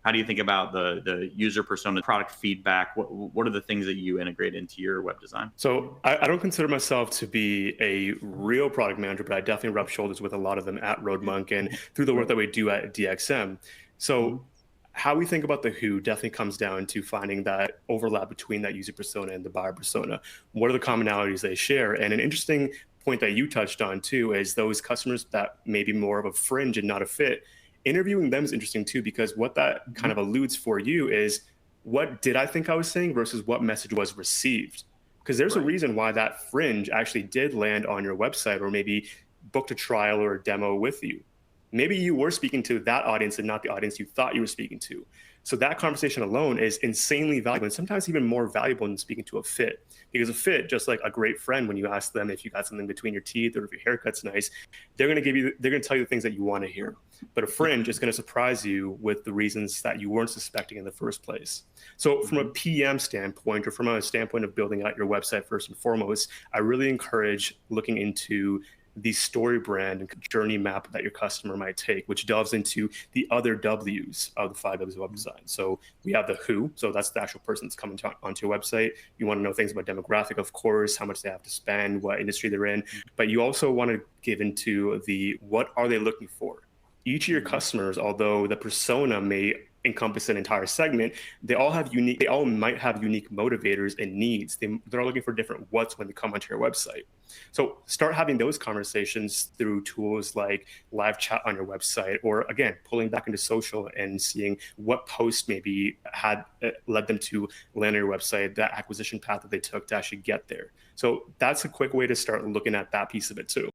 How do you think about the user persona, product feedback? What are the things that you integrate into your web design? So I don't consider myself to be a real product manager, but I definitely rub shoulders with a lot of them at Roadmunk and through the work that we do at DXM. So how we think about the who definitely comes down to finding that overlap between that user persona and the buyer persona. What are the commonalities they share? And an interesting point that you touched on too is those customers that may be more of a fringe and not a fit. Interviewing them is interesting too, because what that kind of alludes for you is what did I think I was saying versus what message was received. Because there's a Right. reason why that fringe actually did land on your website or maybe booked a trial or a demo with you. Maybe you were speaking to that audience and not the audience you thought you were speaking to. So that conversation alone is insanely valuable and sometimes even more valuable than speaking to a fit. Because a fit, just like a great friend, when you ask them if you got something between your teeth or if your haircut's nice, they're gonna tell you the things that you want to hear. But a fringe is gonna surprise you with the reasons that you weren't suspecting in the first place. So from a Mhm. PM standpoint or from a standpoint of building out your website first and foremost, I really encourage looking into the story brand and journey map that your customer might take, which delves into the other W's of the five W's of web design. So we have the who, so that's the actual person that's coming onto your website. You want to know things about demographic, of course, how much they have to spend, what industry they're in, but you also want to give into the what are they looking for. Each of your Mhm. customers, although the persona may encompass an entire segment, they all might have unique motivators and needs. They're all looking for different what's when they come onto your website. So start having those conversations through tools like live chat on your website, or again, pulling back into social and seeing what post maybe had led them to land on your website, that acquisition path that they took to actually get there. So that's a quick way to start looking at that piece of it too.